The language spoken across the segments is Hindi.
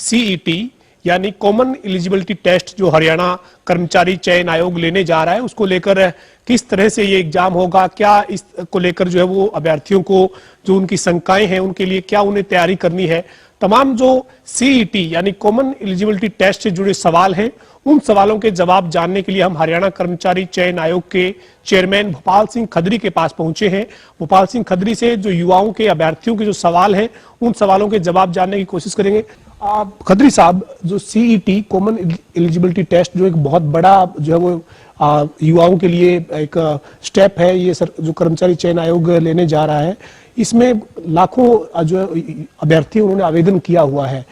सीईटी यानी कॉमन एलिजिबिलिटी टेस्ट जो हरियाणा कर्मचारी चयन आयोग लेने जा रहा है, उसको लेकर किस तरह से ये एग्जाम होगा, क्या इसको लेकर जो है वो अभ्यर्थियों को जो उनकी शंकाएं हैं उनके लिए क्या उन्हें तैयारी करनी है, तमाम जो सीईटी यानी कॉमन एलिजिबिलिटी टेस्ट से जुड़े सवाल हैं उन सवालों के जवाब जानने के लिए हम हरियाणा कर्मचारी चयन आयोग के चेयरमैन भोपाल सिंह खदरी के पास पहुंचे हैं। भोपाल सिंह खदरी से जो युवाओं के अभ्यर्थियों के जो सवाल हैं उन सवालों के जवाब जानने की कोशिश करेंगे। खदरी साहब, जो सीईटी कॉमन एलिजिबिलिटी टेस्ट जो एक बहुत बड़ा जो है वो युवाओं के लिए एक स्टेप है, ये जो कर्मचारी चयन आयोग लेने जा रहा है, इसमें लाखों जो अभ्यर्थी उन्होंने आवेदन किया हुआ है,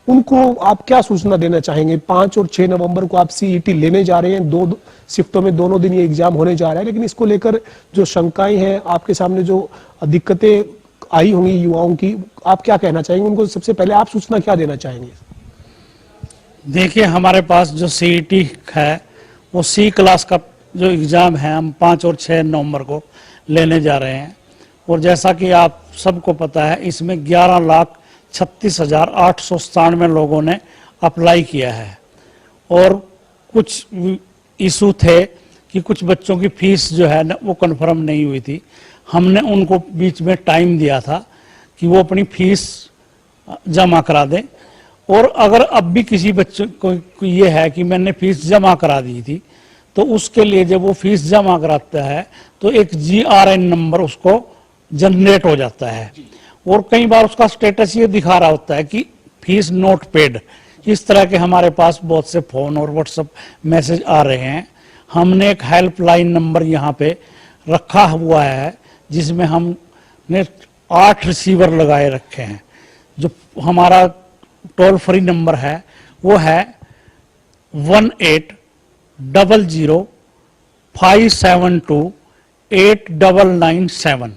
उनको आप क्या सूचना देना चाहेंगे? 5 और 6 नवंबर को आप सीईटी लेने जा रहे हैं, 2 शिफ्टों में दोनों दिन ये एग्जाम होने जा रहा है, लेकिन इसको लेकर जो शंकाएं हैं, आपके सामने जो दिक्कतें आई होंगी युवाओं की, आप क्या कहना चाहेंगे उनको? सबसे पहले आप सूचना क्या देना चाहेंगे? देखिए, हमारे पास जो सीईटी है वो सी क्लास का जो एग्ज़ाम है हम 5 और 6 नवंबर को लेने जा रहे हैं, और जैसा कि आप सबको पता है इसमें 11,36,897 लोगों ने अप्लाई किया है, और कुछ इशू थे कि कुछ बच्चों की फीस जो है ना वो कंफर्म नहीं हुई थी। हमने उनको बीच में टाइम दिया था कि वो अपनी फीस जमा करा दें, और अगर अब भी किसी बच्चे को ये है कि मैंने फीस जमा करा दी थी, तो उसके लिए जब वो फीस जमा कराता है तो एक GRN नंबर उसको जनरेट हो जाता है, और कई बार उसका स्टेटस ये दिखा रहा होता है कि फीस नॉट पेड। इस तरह के हमारे पास बहुत से फोन और व्हाट्सएप मैसेज आ रहे हैं। हमने एक हेल्पलाइन नंबर यहाँ पे रखा हुआ है जिसमें हमने 8 रिसीवर लगाए रखे हैं। जो हमारा टोल फ्री नंबर है वो है 180057289997।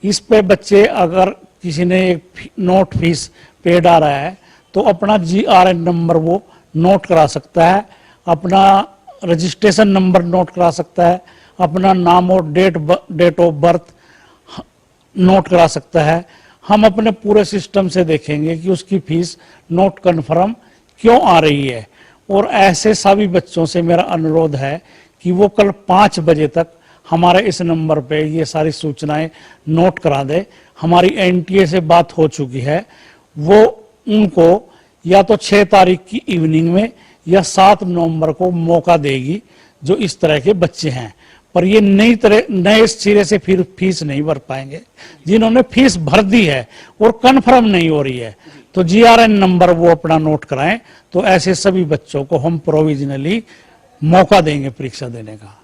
इस पे बच्चे अगर किसी ने नोट फीस पेड आ रहा है तो अपना GRN नंबर वो नोट करा सकता है, अपना रजिस्ट्रेशन नंबर नोट करा सकता है, अपना नाम और डेट ऑफ बर्थ नोट करा सकता है। हम अपने पूरे सिस्टम से देखेंगे कि उसकी फीस नोट कन्फर्म क्यों आ रही है, और ऐसे सभी बच्चों से मेरा अनुरोध है कि वो कल 5 बजे तक हमारे इस नंबर पे ये सारी सूचनाएं नोट करा दे। हमारी NTA से बात हो चुकी है, वो उनको या तो 6 तारीख की इवनिंग में या 7 नवंबर को मौका देगी जो इस तरह के बच्चे हैं, पर ये नए सिरे से फिर फीस नहीं भर पाएंगे। जिन्होंने फीस भर दी है और कन्फर्म नहीं हो रही है तो GRN नंबर वो अपना नोट कराएं, तो ऐसे सभी बच्चों को हम प्रोविजनली मौका देंगे परीक्षा देने का।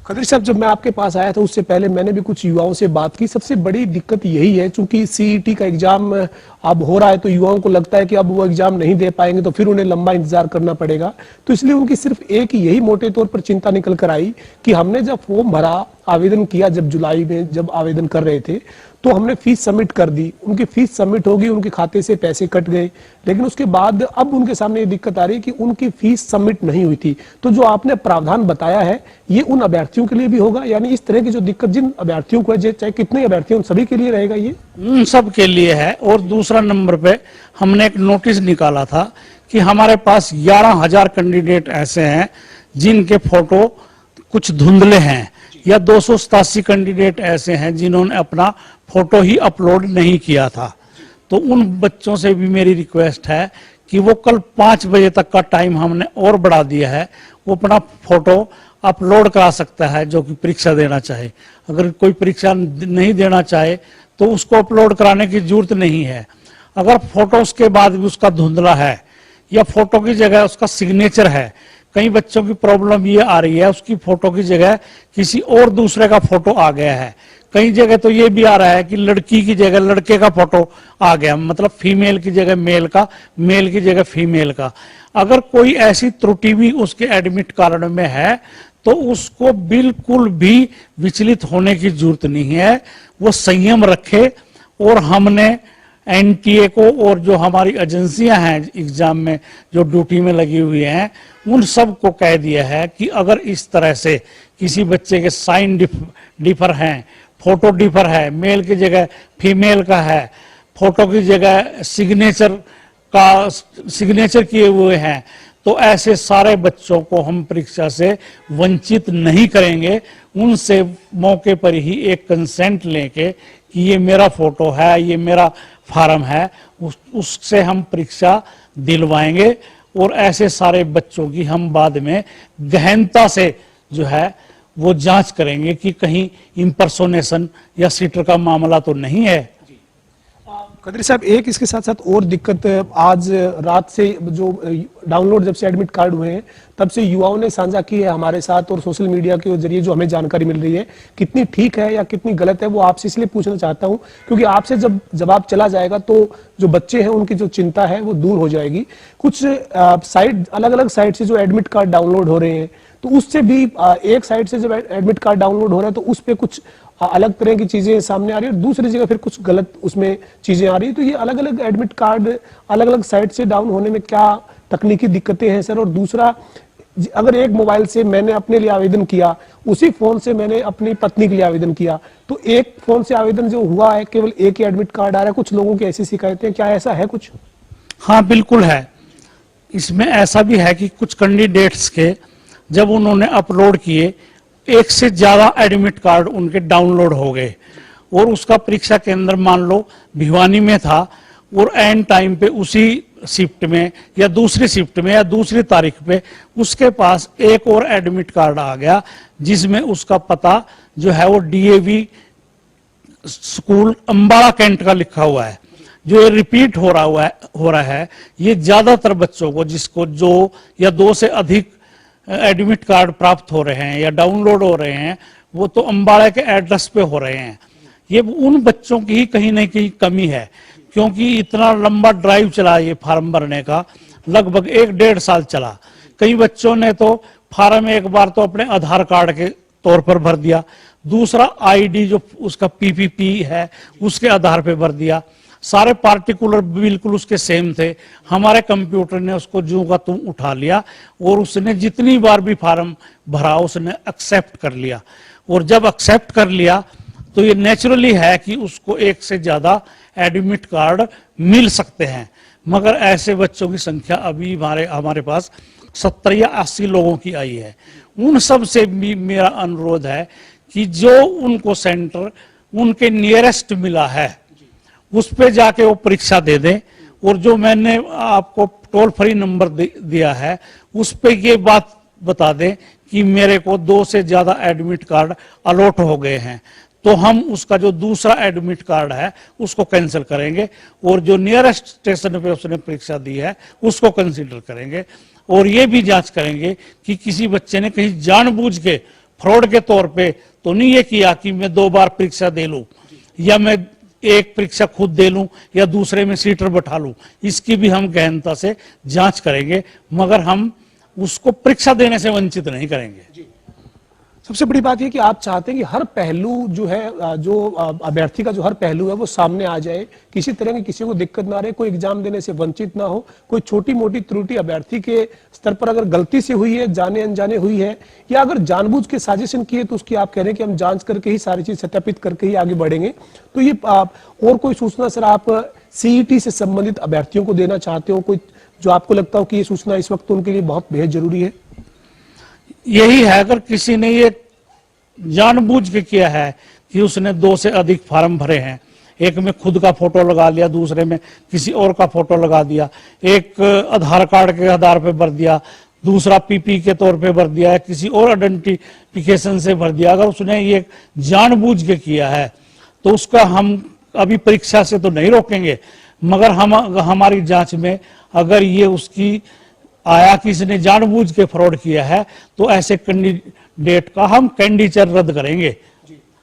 खदरी साहब, जब मैं आपके पास आया था उससे पहले मैंने भी कुछ युवाओं से बात की। सबसे बड़ी दिक्कत यही है, चूंकि सीईटी का एग्जाम अब हो रहा है तो युवाओं को लगता है कि अब वो एग्जाम नहीं दे पाएंगे तो फिर उन्हें लंबा इंतजार करना पड़ेगा, तो इसलिए उनकी सिर्फ एक यही मोटे तौर पर चिंता निकल कर आई कि हमने जब फॉर्म भरा, आवेदन किया, जब जुलाई में जब आवेदन कर रहे थे तो हमने फीस सबमिट कर दी, उनकी फीस सबमिट होगी, उनके खाते से पैसे कट गए, लेकिन उसके बाद अब उनके सामने ये दिक्कत आ रही है कि उनकी फीस सबमिट नहीं हुई थी। तो जो आपने प्रावधान बताया है ये उन अभ्यर्थियों के लिए भी होगा, यानी इस तरह की जो दिक्कत जिन अभ्यर्थियों को है, चाहे कितने अभ्यर्थी उन सभी के लिए रहेगा? ये सब के लिए है। और दूसरा नंबर पे हमने एक नोटिस निकाला था कि हमारे पास 11,000 कैंडिडेट ऐसे हैं जिनके फोटो कुछ धुंधले हैं, या 287 कैंडिडेट ऐसे हैं जिन्होंने अपना फोटो ही अपलोड नहीं किया था। तो उन बच्चों से भी मेरी रिक्वेस्ट है कि वो कल 5 बजे तक का टाइम हमने और बढ़ा दिया है, वो अपना फोटो अपलोड करा सकता है जो कि परीक्षा देना चाहे। अगर कोई परीक्षा नहीं देना चाहे तो उसको अपलोड कराने की जरूरत नहीं है। अगर फोटो उसके बाद भी उसका धुंधला है या फोटो की जगह उसका सिग्नेचर है, कई बच्चों की प्रॉब्लम ये आ रही है उसकी फोटो की जगह किसी और दूसरे का फोटो आ गया है। कई जगह तो ये भी आ रहा है कि लड़की की जगह लड़के का फोटो आ गया, मतलब फीमेल की जगह मेल का, मेल की जगह फीमेल का। अगर कोई ऐसी त्रुटि भी उसके एडमिट कार्ड में है तो उसको बिल्कुल भी विचलित होने की जरूरत नहीं है, वो संयम रखे। और हमने NTA को और जो हमारी एजेंसियां हैं एग्जाम में जो ड्यूटी में लगी हुई हैं उन सब को कह दिया है कि अगर इस तरह से किसी बच्चे के साइन डिफर हैं, फोटो डिफर है, मेल की जगह फीमेल का है, फोटो की जगह सिग्नेचर का सिग्नेचर किए हुए हैं, तो ऐसे सारे बच्चों को हम परीक्षा से वंचित नहीं करेंगे। उनसे मौके पर ही एक कंसेंट लेके कि ये मेरा फोटो है, ये मेरा फार्म है, उससे हम परीक्षा दिलवाएंगे। और ऐसे सारे बच्चों की हम बाद में गहनता से जो है वो जांच करेंगे कि कहीं इम्पर्सोनेशन या सीटर का मामला तो नहीं है। कदरी साहब, एक इसके साथ साथ और दिक्कत आज रात से जो डाउनलोड जब से एडमिट कार्ड हुए हैं तब से युवाओं ने साझा की है हमारे साथ, और सोशल मीडिया के जरिए जो हमें जानकारी मिल रही है कितनी ठीक है या कितनी गलत है वो आपसे इसलिए पूछना चाहता हूं क्योंकि आपसे जब जवाब चला जाएगा तो जो बच्चे हैं उनकी जो चिंता है वो दूर हो जाएगी। कुछ साइट, अलग अलग साइट से जो एडमिट कार्ड डाउनलोड हो रहे हैं तो उससे भी एक साइट से जब एडमिट कार्ड डाउनलोड हो रहा है तो उस पर कुछ अलग तरह की चीजें सामने आ रही है और दूसरी जगह फिर कुछ गलत उसमें चीजें आ रही है। तो ये अलग अलग एडमिट कार्ड अलग अलग साइट से डाउन होने में क्या तकनीकी दिक्कतें हैं सर? और दूसरा, अगर एक मोबाइल से मैंने अपने लिए आवेदन किया, उसी फोन से मैंने अपनी पत्नी के लिए आवेदन किया, तो एक फोन से आवेदन जो हुआ है केवल एक ही एडमिट कार्ड आ रहा है। कुछ लोगों की ऐसी शिकायतें, क्या ऐसा है कुछ? हाँ बिल्कुल है। इसमें ऐसा भी है कि कुछ कैंडिडेट्स के जब उन्होंने अपलोड किए एक से ज्यादा एडमिट कार्ड उनके डाउनलोड हो गए और उसका परीक्षा केंद्र मान लो भिवानी में था और एंड टाइम पे उसी शिफ्ट में या दूसरी शिफ्ट में या दूसरी तारीख पे उसके पास एक और एडमिट कार्ड आ गया जिसमें उसका पता जो है वो डीएवी स्कूल अंबाला कैंट का लिखा हुआ है। जो ये रिपीट हो रहा है ये ज्यादातर बच्चों को जिसको जो या दो से अधिक एडमिट कार्ड प्राप्त हो रहे हैं या डाउनलोड हो रहे हैं वो तो अंबाला के एड्रेस पे हो रहे हैं। ये उन बच्चों की ही कहीं ना कहीं कमी है क्योंकि इतना लंबा ड्राइव चला ये फार्म भरने का, लगभग 1-1.5 साल चला। कई बच्चों ने तो फार्म एक बार तो अपने आधार कार्ड के तौर पर भर दिया, दूसरा आईडी जो उसका पीपीपी है उसके आधार पे भर दिया। सारे पार्टिकुलर बिल्कुल उसके सेम थे। हमारे कंप्यूटर ने उसको जूं का तुम उठा लिया और उसने जितनी बार भी फार्म भरा उसने एक्सेप्ट कर लिया। और जब एक्सेप्ट कर लिया तो ये नेचुरली है कि उसको एक से ज्यादा एडमिट कार्ड मिल सकते हैं। मगर ऐसे बच्चों की संख्या अभी हमारे पास 70 या 80 लोगों की आई है। उन सब से भी मेरा अनुरोध है कि जो उनको सेंटर उनके नियरेस्ट मिला है उस पे जाके वो परीक्षा दे दें। और जो मैंने आपको टोल फ्री नंबर दिया है उस पे ये बात बता दें कि मेरे को 2 से ज्यादा एडमिट कार्ड अलॉट हो गए हैं, तो हम उसका जो दूसरा एडमिट कार्ड है उसको कैंसिल करेंगे और जो नियरेस्ट स्टेशन पे उसने परीक्षा दी है उसको कंसीडर करेंगे। और ये भी जांच करेंगे कि किसी बच्चे ने कहीं जानबूझ के फ्रॉड के तौर पे तो नहीं ये किया कि मैं 2 बार परीक्षा दे लूं या मैं एक परीक्षा खुद दे लूं या दूसरे में सीटर बैठा लूं। इसकी भी हम गहनता से जांच करेंगे, मगर हम उसको परीक्षा देने से वंचित नहीं करेंगे। सबसे बड़ी बात यह कि आप चाहते हैं कि हर पहलू जो है, जो अभ्यर्थी का जो हर पहलू है वो सामने आ जाए, किसी तरह की किसी को दिक्कत ना रहे, कोई एग्जाम देने से वंचित ना हो। कोई छोटी मोटी त्रुटि अभ्यर्थी के स्तर पर अगर गलती से हुई है, जाने अनजाने हुई है या अगर जानबूझ के साजिशन की है तो उसकी आप कह रहे हैं कि हम जांच करके ही सारी चीज सत्यापित करके ही आगे बढ़ेंगे। तो ये और कोई सूचना सर आप सीईटी से संबंधित अभ्यर्थियों को देना चाहते हो, कोई जो आपको लगता हो कि ये सूचना इस वक्त उनके लिए बहुत बेहद जरूरी है? यही है, अगर किसी ने ये जानबूझ के किया है कि उसने 2 से अधिक फार्म भरे हैं, एक में खुद का फोटो लगा लिया, दूसरे में किसी और का फोटो लगा दिया, एक आधार कार्ड के आधार पे भर दिया, दूसरा पीपी के तौर पे भर दिया है, किसी और आइडेंटिफिकेशन से भर दिया, अगर उसने ये जानबूझ के किया है तो उसका हम अभी परीक्षा से तो नहीं रोकेंगे, मगर हमारी जांच में अगर ये उसकी आया कि इसने जानबूझ के फ्रॉड किया है तो ऐसे कैंडिडेट का हम कैंडिडेचर रद्द करेंगे।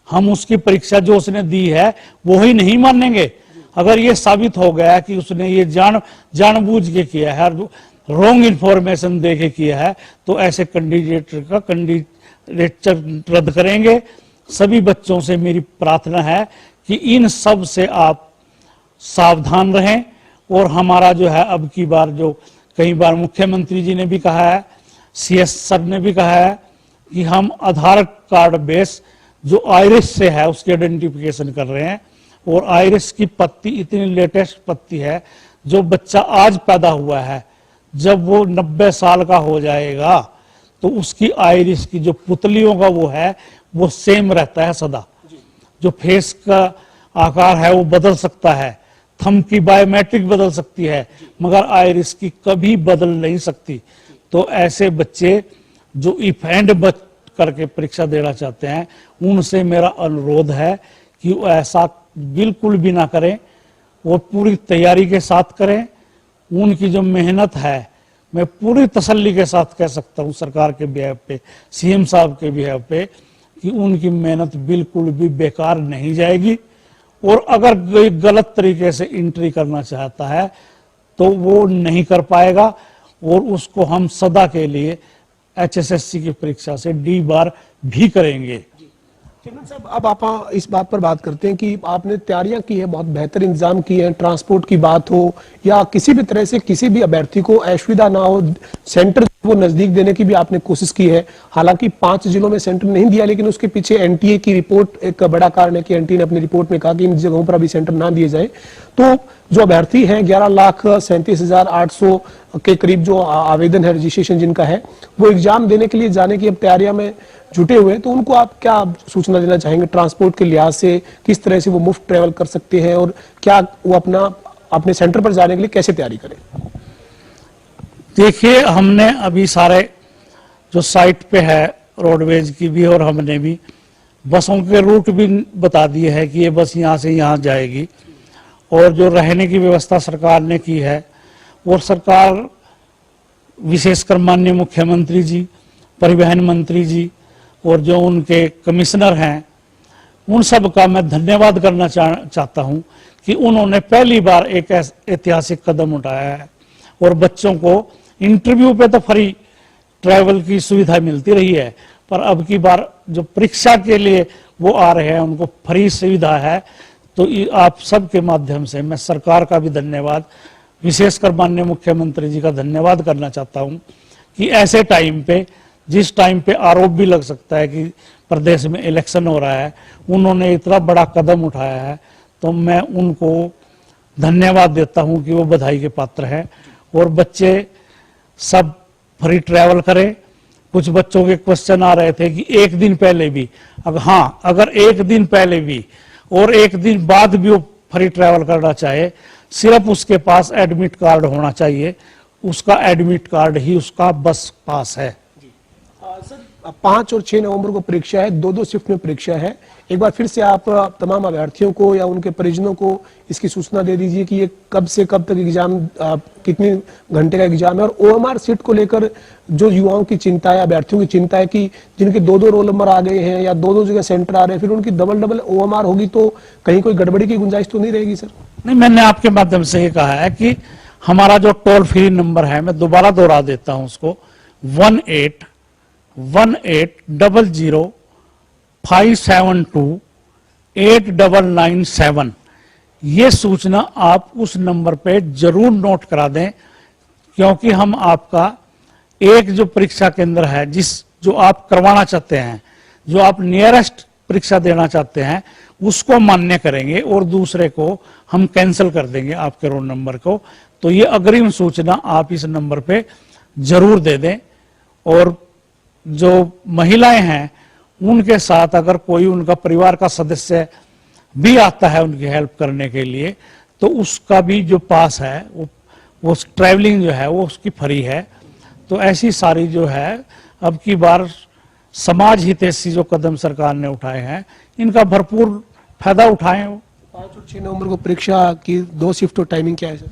हम उसकी परीक्षा जो उसने दी है वो ही नहीं मानेंगे। अगर ये साबित हो गया कि उसने ये जानबूझ के किया है, रॉन्ग इंफॉर्मेशन दे के किया है, तो ऐसे कैंडिडेट का कैंडिडेचर रद्द करेंगे। सभी बच्चों से मेरी प्रार्थना है कि इन सब से आप सावधान रहें। और हमारा जो है अब की बार जो कई बार मुख्यमंत्री जी ने भी कहा है, सीएस सर ने भी कहा है कि हम आधार कार्ड बेस जो आइरिस से है उसकी आइडेंटिफिकेशन कर रहे हैं। और आइरिस की पत्ती इतनी लेटेस्ट पत्ती है जो बच्चा आज पैदा हुआ है जब वो 90 साल का हो जाएगा तो उसकी आइरिस की जो पुतलियों का वो है वो सेम रहता है सदा। जो फेस का आकार है वो बदल सकता है, थंब की बायोमेट्रिक बदल सकती है, मगर आइरिस की कभी बदल नहीं सकती। तो ऐसे बच्चे जो इफ एंड बच करके परीक्षा देना चाहते हैं उनसे मेरा अनुरोध है कि वो ऐसा बिल्कुल भी ना करें और पूरी तैयारी के साथ करें। उनकी जो मेहनत है मैं पूरी तसल्ली के साथ कह सकता हूं सरकार के बिहाफ पे, सीएम साहब के बिहाफ पे, कि उनकी मेहनत बिल्कुल भी बेकार नहीं जाएगी। और अगर कोई गलत तरीके से एंट्री करना चाहता है तो वो नहीं कर पाएगा और उसको हम सदा के लिए HSSC की परीक्षा से D बार भी करेंगे। चेयरमैन साहब, अब आप इस बात पर बात करते हैं कि आपने तैयारियां की है, बहुत बेहतर इंतजाम किए हैं, ट्रांसपोर्ट की बात हो या किसी भी तरह से किसी भी अभ्यर्थी को असुविधा ना हो, सेंटर वो नजदीक देने की भी आपने कोशिश की है। हालांकि 5 जिलों में सेंटर नहीं दिया, लेकिन उसके पीछे NTA की रिपोर्ट एक बड़ा कारण है कि NTA ने अपनी रिपोर्ट में कहा कि इन जगहों पर अभी सेंटर ना दिए जाए। तो जो अभ्यर्थी हैं 11,37,800 के करीब जो आवेदन है, रजिस्ट्रेशन जिनका है, वो एग्जाम देने के लिए जाने की अब तैयारियां में जुटे हुए हैं। तो उनको आप क्या सूचना देना चाहेंगे ट्रांसपोर्ट के लिहाज से, किस तरह से वो मुफ्त ट्रेवल कर सकते हैं और क्या वो अपने सेंटर पर जाने के लिए कैसे तैयारी करें? देखिए, हमने अभी सारे जो साइट पे है रोडवेज की भी और हमने भी बसों के रूट भी बता दिए हैं कि ये बस यहाँ से यहाँ जाएगी। और जो रहने की व्यवस्था सरकार ने की है और सरकार विशेषकर माननीय मुख्यमंत्री जी, परिवहन मंत्री जी और जो उनके कमिश्नर हैं उन सब का मैं धन्यवाद करना चाहता हूं कि उन्होंने पहली बार एक ऐतिहासिक कदम उठाया है। और बच्चों को इंटरव्यू पे तो फ्री ट्रैवल की सुविधा मिलती रही है, पर अब की बार जो परीक्षा के लिए वो आ रहे हैं उनको फ्री सुविधा है। तो आप सबके माध्यम से मैं सरकार का भी धन्यवाद, विशेषकर माननीय मुख्यमंत्री जी का धन्यवाद करना चाहता हूं कि ऐसे टाइम पे, जिस टाइम पे आरोप भी लग सकता है कि प्रदेश में इलेक्शन हो रहा है, उन्होंने इतना बड़ा कदम उठाया है। तो मैं उनको धन्यवाद देता हूं कि वो बधाई के पात्र हैं। और बच्चे सब फ्री ट्रैवल करें। कुछ बच्चों के क्वेश्चन आ रहे थे कि एक दिन पहले भी, अगर एक दिन पहले भी और एक दिन बाद भी वो फ्री ट्रैवल करना चाहे, सिर्फ उसके पास एडमिट कार्ड होना चाहिए। उसका एडमिट कार्ड ही उसका बस पास है। सर, 5 और 6 नवंबर को परीक्षा है, 2-2 शिफ्ट में परीक्षा है। एक बार फिर से आप तमाम अभ्यर्थियों को या उनके परिजनों को इसकी सूचना दे दीजिए कि ये कब से कब तक एग्जाम, कितने घंटे का एग्जाम है। और OMR सीट को लेकर जो युवाओं की चिंता है, अभ्यर्थियों की चिंता है कि जिनके 2-2 रोल नंबर आ गए हैं या 2-2 जगह सेंटर आ रहे हैं, फिर उनकी डबल OMR होगी तो कहीं कोई गड़बड़ी की गुंजाइश तो नहीं रहेगी सर? नहीं, मैंने आपके माध्यम से ये कहा है कि हमारा जो टोल फ्री नंबर है, मैं दोबारा दोहरा देता हूं उसको, 1800-572-8997। ये सूचना आप उस नंबर पे जरूर नोट करा दें, क्योंकि हम आपका एक जो परीक्षा केंद्र है जो आप करवाना चाहते हैं, जो आप नियरेस्ट परीक्षा देना चाहते हैं, उसको मान्य करेंगे और दूसरे को हम कैंसिल कर देंगे आपके रोल नंबर को। तो ये अग्रिम सूचना आप इस नंबर पे जरूर दे दें। और जो महिलाएं हैं उनके साथ अगर कोई उनका परिवार का सदस्य भी आता है उनकी हेल्प करने के लिए, तो उसका भी जो पास है वो ट्रैवलिंग जो है वो उसकी फ्री है। तो ऐसी सारी जो है अब की बार समाज हितैषी जो कदम सरकार ने उठाए हैं, इनका भरपूर फायदा उठाएं। 5 और 6 नवंबर को परीक्षा की 2 शिफ्ट और टाइमिंग क्या है सर?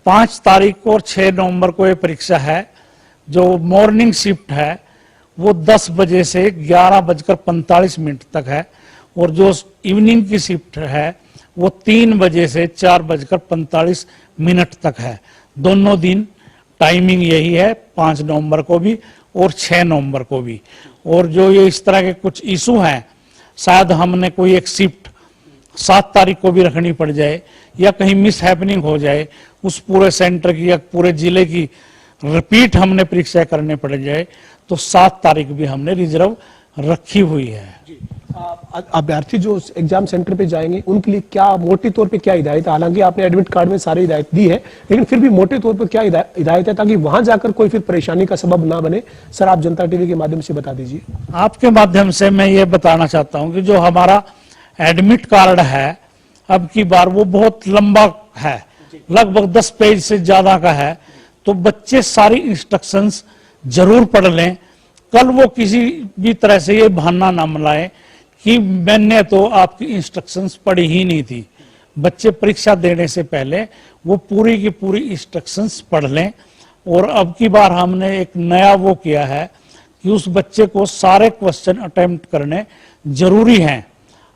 5 तारीख और 6 नवंबर को ये परीक्षा है। जो मॉर्निंग शिफ्ट है वो 10 बजे से 11:45 तक है और जो इवनिंग की शिफ्ट है वो 3 बजे से 4:45 तक है। दोनों दिन टाइमिंग यही है, 5 नवंबर को भी और 6 नवंबर को भी। और जो ये इस तरह के कुछ इशू हैं, शायद हमने कोई एक शिफ्ट 7 तारीख को भी रखनी पड़ जाए या कहीं मिस हैपनिंग हो जाए, उस पूरे सेंटर की या पूरे जिले की रिपीट हमने परीक्षा करने पड़ जाए, तो 7 तारीख भी हमने रिजर्व रखी हुई है। अभ्यर्थी जो एग्जाम सेंटर पे जाएंगे उनके लिए क्या मोटे तौर पे क्या हिदायत है? हालांकि आपने एडमिट कार्ड में सारी हिदायत दी है, लेकिन फिर भी मोटे तौर पर क्या हिदायत है ताकि वहां जाकर कोई फिर परेशानी का सबब ना बने? सर, आप जनता टीवी के माध्यम से बता दीजिए। आपके माध्यम से मैं ये बताना चाहता हूं कि जो हमारा एडमिट कार्ड है अब की बार वो बहुत लंबा है, लगभग 10 पेज से ज्यादा का है, तो बच्चे सारी इंस्ट्रक्शंस जरूर पढ़ लें। कल वो किसी भी तरह से ये बहाना ना मिलाए कि मैंने तो आपकी इंस्ट्रक्शंस पढ़ी ही नहीं थी। बच्चे परीक्षा देने से पहले वो पूरी की पूरी इंस्ट्रक्शंस पढ़ लें। और अब की बार हमने एक नया वो किया है कि उस बच्चे को सारे क्वेश्चन अटेम्प्ट करने जरूरी हैं।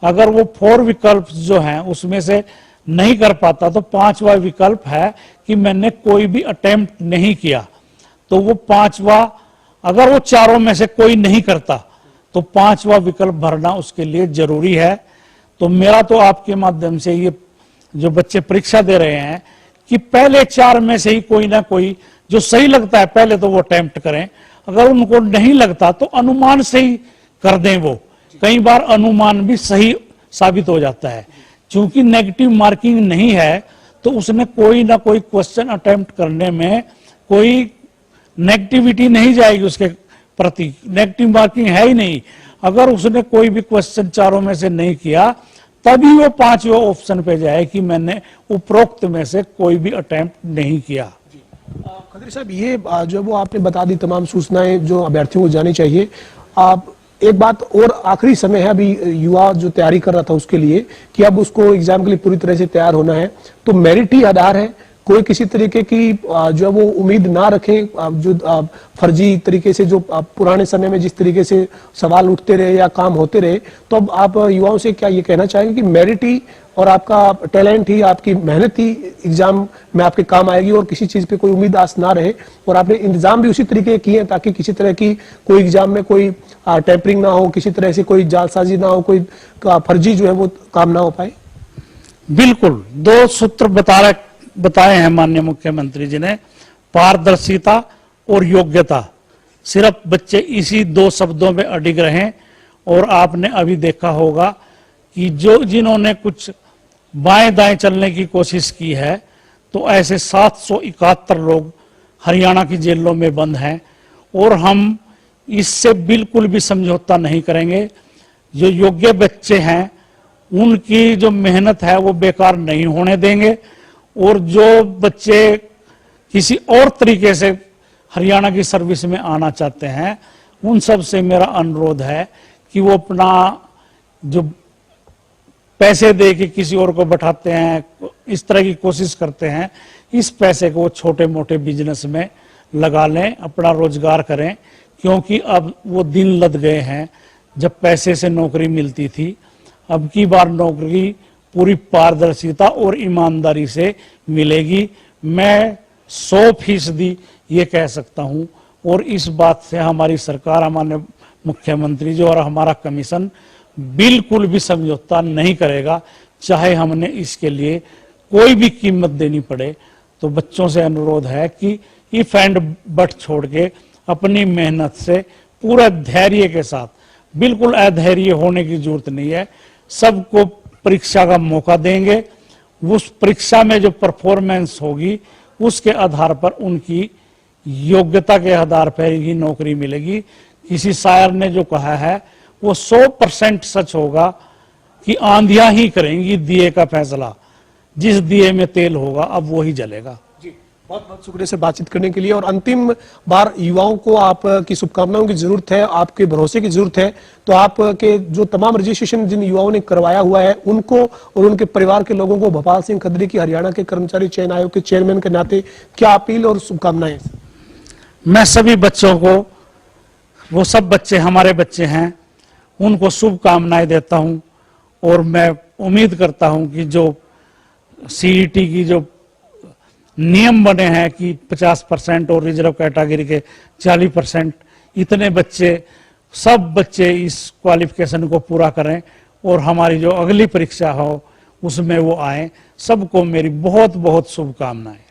अगर वो 4 विकल्प जो हैं उसमें से नहीं कर पाता तो 5वां विकल्प है कि मैंने कोई भी अटेम्प्ट नहीं किया, तो वो 5वां, अगर वो चारों में से कोई नहीं करता तो 5वां विकल्प भरना उसके लिए जरूरी है। तो मेरा तो आपके माध्यम से ये जो बच्चे परीक्षा दे रहे हैं कि पहले 4 में से ही कोई ना कोई जो सही लगता है पहले तो वो अटेम्प्ट करें, अगर उनको नहीं लगता तो अनुमान से ही कर दें। वो कई बार अनुमान भी सही साबित हो जाता है, क्योंकि नेगेटिव मार्किंग नहीं है तो उसने कोई ना कोई क्वेश्चन अटेम्प्ट करने में कोई नेगेटिविटी नहीं जाएगी, उसके प्रति नेगेटिव मार्किंग है ही नहीं। अगर उसने कोई भी क्वेश्चन चारों में से नहीं किया तभी वो 5वें ऑप्शन पे जाए कि मैंने उपरोक्त में से कोई भी अटेम्प्ट नहीं किया। खत्री साहब, ये जो वो आपने बता दी तमाम सूचनाएं जो अभ्यर्थियों को जानी चाहिए। आप एक बात और, आखिरी समय है अभी युवा जो तैयारी कर रहा था उसके लिए कि अब उसको एग्जाम के लिए पूरी तरह से तैयार होना है, तो मेरिट ही आधार है, कोई किसी तरीके की जो है वो उम्मीद ना रखे, जो फर्जी तरीके से जो पुराने समय में जिस तरीके से सवाल उठते रहे या काम होते रहे, तो अब आप युवाओं से क्या ये कहना चाहेंगे कि मेरिट ही और आपका टैलेंट ही, आपकी मेहनत ही एग्जाम में आपके काम आएगी और किसी चीज पे कोई उम्मीद आस ना रहे, और आपने इंतजाम भी उसी तरीके किए हैं ताकि किसी तरह की कोई एग्जाम में कोई टेम्परिंग ना हो, किसी तरह से कोई जालसाजी ना हो, कोई फर्जी जो है वो काम ना हो पाए? बिल्कुल, 2 सूत्र बताए हैं माननीय मुख्यमंत्री जी ने, पारदर्शिता और योग्यता। सिर्फ बच्चे इसी 2 शब्दों में अडिग रहें। और आपने अभी देखा होगा कि जिन्होंने कुछ बाएं दाएं चलने की कोशिश की है, तो ऐसे 771 लोग हरियाणा की जेलों में बंद हैं और हम इससे बिल्कुल भी समझौता नहीं करेंगे। जो योग्य बच्चे हैं उनकी जो मेहनत है वो बेकार नहीं होने देंगे, और जो बच्चे किसी और तरीके से हरियाणा की सर्विस में आना चाहते हैं उन सब से मेरा अनुरोध है कि वो अपना जो पैसे दे के किसी और को बैठाते हैं, इस तरह की कोशिश करते हैं, इस पैसे को छोटे मोटे बिजनेस में लगा लें, अपना रोजगार करें। क्योंकि अब वो दिन लद गए हैं जब पैसे से नौकरी मिलती थी। अब की बार नौकरी पूरी पारदर्शिता और ईमानदारी से मिलेगी, मैं 100% ये कह सकता हूं। और इस बात से हमारी सरकार, हमारे मुख्यमंत्री जी और हमारा कमीशन बिल्कुल भी समझौता नहीं करेगा, चाहे हमने इसके लिए कोई भी कीमत देनी पड़े। तो बच्चों से अनुरोध है कि इफ एंड बट छोड़ के अपनी मेहनत से पूरा धैर्य के साथ, बिल्कुल अधैर्य होने की जरूरत नहीं है, सबको परीक्षा का मौका देंगे। उस परीक्षा में जो परफॉर्मेंस होगी उसके आधार पर उनकी योग्यता के आधार पर ही नौकरी मिलेगी। किसी शायर ने जो कहा है वो 100% सच होगा कि आंधियां ही करेंगी दिए का फैसला, जिस दिए में तेल होगा अब वो ही जलेगा। बहुत बहुत शुक्रिया सर बातचीत करने के लिए। और अंतिम बार युवाओं को आपकी शुभकामनाओं की जरूरत है, आपके भरोसे की जरूरत है। तो आपके जो तमाम रजिस्ट्रेशन जिन युवाओं ने करवाया हुआ है उनको और उनके परिवार के लोगों को भोपाल सिंह खत्री की हरियाणा के कर्मचारी चयन आयोग के चेयरमैन के नाते क्या अपील और शुभकामनाएं? मैं सभी बच्चों को, वो सब बच्चे हमारे बच्चे हैं, उनको शुभकामनाएं देता हूं। और मैं उम्मीद करता हूं कि जो सीईटी की जो नियम बने हैं कि 50% और रिजर्व कैटेगरी के 40%, इतने बच्चे, सब बच्चे इस क्वालिफिकेशन को पूरा करें और हमारी जो अगली परीक्षा हो उसमें वो आए। सबको मेरी बहुत बहुत शुभकामनाएं।